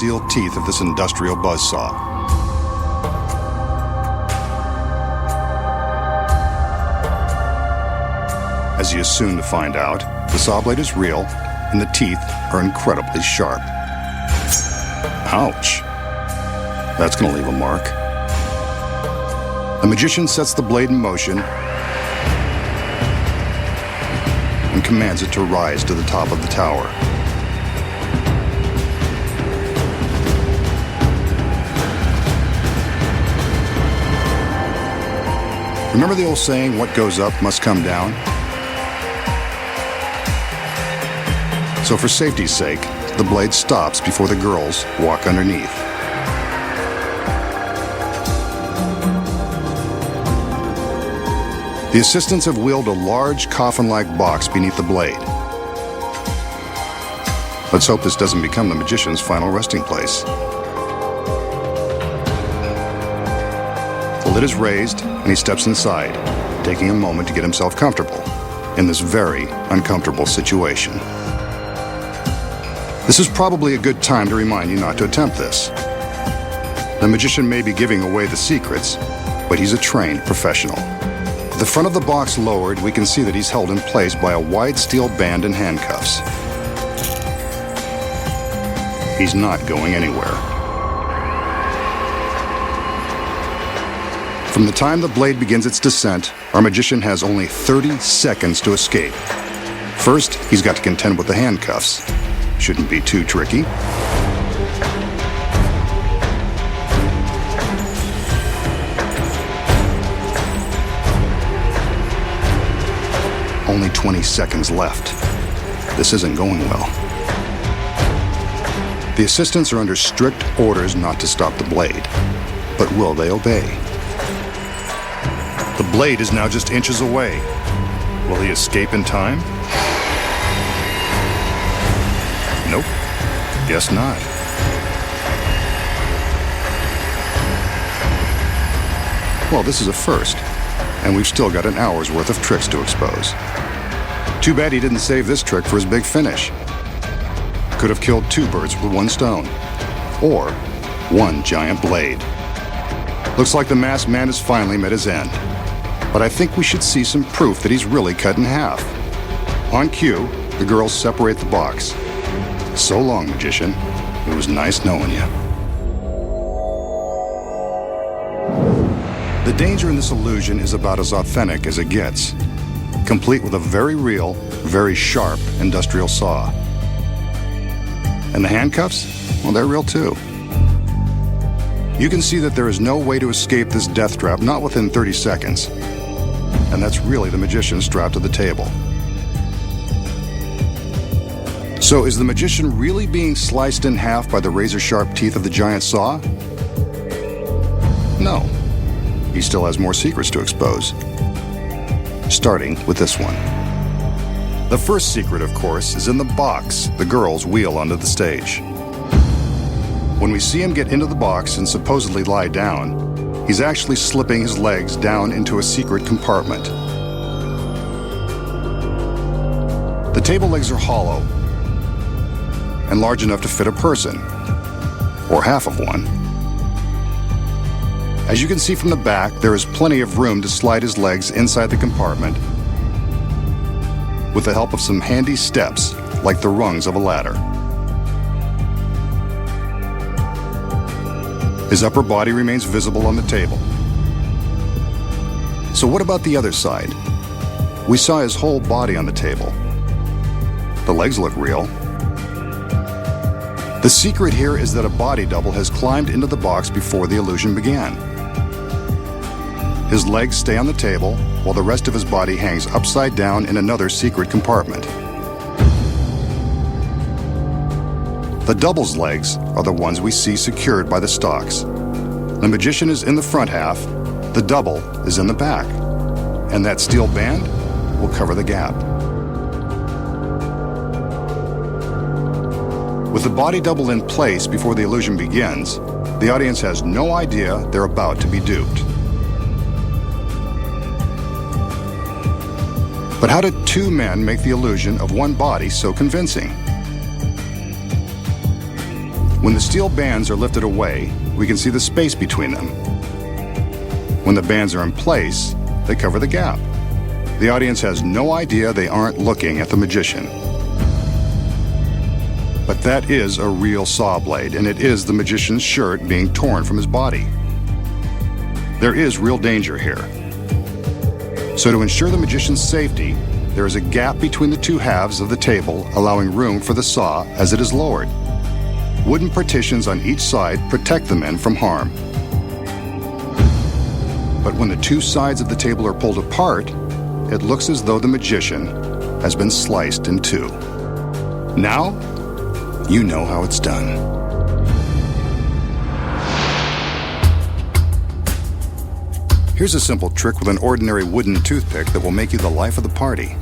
steel teeth of this industrial buzzsaw. As he is soon to find out, the saw blade is real and the teeth are incredibly sharp. Ouch. That's going to leave a mark. The magician sets the blade in motion and commands it to rise to the top of the tower. Remember the old saying, what goes up must come down? So for safety's sake, the blade stops before the girls walk underneath. The assistants have wheeled a large coffin-like box beneath the blade. Let's hope this doesn't become the magician's final resting place. The lid is raised and he steps inside, taking a moment to get himself comfortable in this very uncomfortable situation. This is probably a good time to remind you not to attempt this. The magician may be giving away the secrets, but he's a trained professional. The front of the box lowered, we can see that he's held in place by a wide steel band and handcuffs. He's not going anywhere. From the time the blade begins its descent, our magician has only 30 seconds to escape. First, he's got to contend with the handcuffs. Shouldn't be too tricky. Only 20 seconds left. This isn't going well. The assistants are under strict orders not to stop the blade. But will they obey? The blade is now just inches away. Will he escape in time? Nope. Guess not. Well, this is a first, and we've still got an hour's worth of tricks to expose. Too bad he didn't save this trick for his big finish. Could have killed two birds with one stone, or one giant blade. Looks like the masked man has finally met his end, but I think we should see some proof that he's really cut in half. On cue, the girls separate the box. So long, magician. It was nice knowing you. The danger in this illusion is about as authentic as it gets, complete with a very real, very sharp industrial saw. And the handcuffs? Well, they're real too. You can see that there is no way to escape this death trap, not within 30 seconds. And that's really the magician strapped to the table. So is the magician really being sliced in half by the razor-sharp teeth of the giant saw? No. He still has more secrets to expose. Starting with this one. The first secret, of course, is in the box the girls wheel onto the stage. When we see him get into the box and supposedly lie down, he's actually slipping his legs down into a secret compartment. The table legs are hollow and large enough to fit a person, or half of one. As you can see from the back, there is plenty of room to slide his legs inside the compartment with the help of some handy steps, like the rungs of a ladder. His upper body remains visible on the table. So what about the other side? We saw his whole body on the table. The legs look real. The secret here is that a body double has climbed into the box before the illusion began. His legs stay on the table, while the rest of his body hangs upside down in another secret compartment. The double's legs are the ones we see secured by the stalks. The magician is in the front half, the double is in the back, and that steel band will cover the gap. With the body double in place before the illusion begins, the audience has no idea they're about to be duped. But how did two men make the illusion of one body so convincing? When the steel bands are lifted away, we can see the space between them. When the bands are in place, they cover the gap. The audience has no idea they aren't looking at the magician. But that is a real saw blade, and it is the magician's shirt being torn from his body. There is real danger here. So to ensure the magician's safety, there is a gap between the two halves of the table, allowing room for the saw as it is lowered. Wooden partitions on each side protect the men from harm. But when the two sides of the table are pulled apart, it looks as though the magician has been sliced in two. Now, you know how it's done. Here's a simple trick with an ordinary wooden toothpick that will make you the life of the party.